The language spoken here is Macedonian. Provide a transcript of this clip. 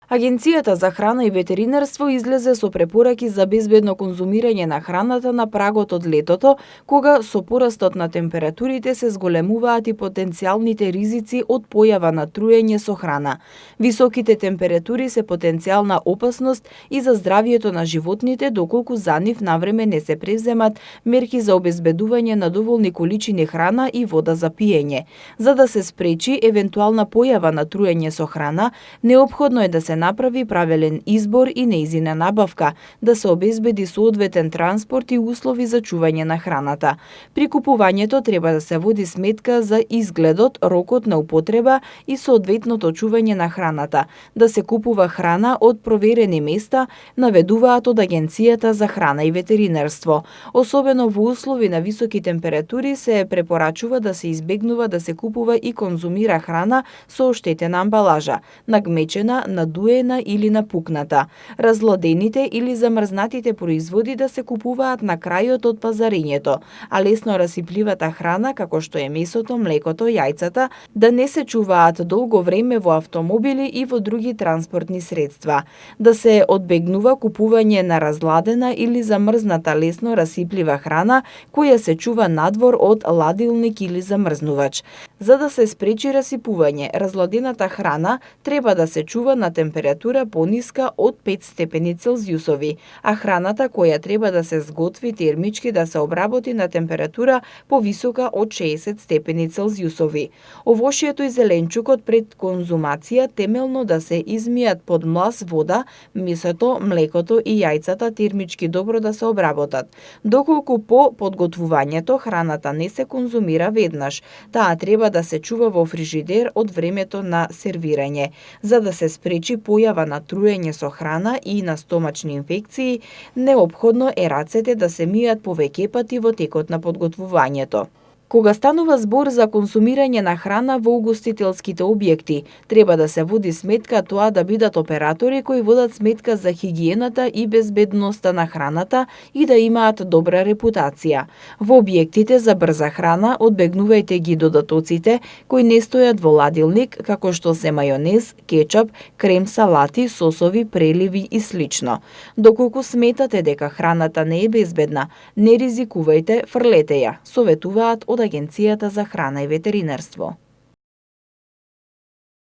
Агенцијата за храна и ветеринарство излезе со препораки за безбедно конзумирање на храната на прагот од летото, кога со порастот на температурите се зголемуваат и потенцијалните ризици од појава на труење со храна. Високите температури се потенцијална опасност и за здравието на животните, доколку за нив навреме не се преземат мерки за обезбедување на доволни количини храна и вода за пиење. За да се спречи евентуална појава на труење со храна, неопходно е да се направи правилен избор и нејзина набавка, да се обезбеди соодветен транспорт и услови за чување на храната. При купувањето треба да се води сметка за изгледот, рокот на употреба и соодветното чување на храната, да се купува храна од проверени места, наведуваат од Агенцијата за храна и ветеринарство. Особено во услови на високи температури се препорачува да се избегнува да се купува и конзумира храна со оштетена амбалажа, нагмечена, надуена или напукната. Разладените или замрзнатите производи да се купуваат на крајот од пазарењето, а лесно расипливата храна, како што е месото, млекото, јајцата, да не се чуваат долго време во автомобили и во други транспортни средства. Да се одбегнува купување на разладена или замрзната лесно расиплива храна, која се чува надвор од ладилник или замрзнувач. За да се спречи расипување, разладената храна треба да се чува на температура пониска од 5 степени Целзиусови, а храната која треба да се сготви термички да се обработи на температура повисока од 60 степени Целзиусови. Овошјето и зеленчукот пред конзумација темелно да се измијат под млас вода, месото, млекото и јајцата термички добро да се обработат. Доколку по подготвувањето храната не се конзумира веднаш, таа треба да се чува во фрижидер од времето на сервирање. За да се спречи појава на труење со храна и на стомачни инфекции, неопходно е рацете да се мијат повеќе пати во текот на подготвувањето. Кога станува збор за консумирање на храна во угостителските објекти, треба да се води сметка тоа да бидат оператори кои водат сметка за хигиената и безбедноста на храната и да имаат добра репутација. Во објектите за брза храна одбегнувајте ги додатоците кои не стојат во ладилник, како што се мајонез, кетчап, крем салати, сосови, преливи и слично. Доколку сметате дека храната не е безбедна, не ризикувајте, фрлете ја, советуваат од Агенцијата за храна и ветеринарство.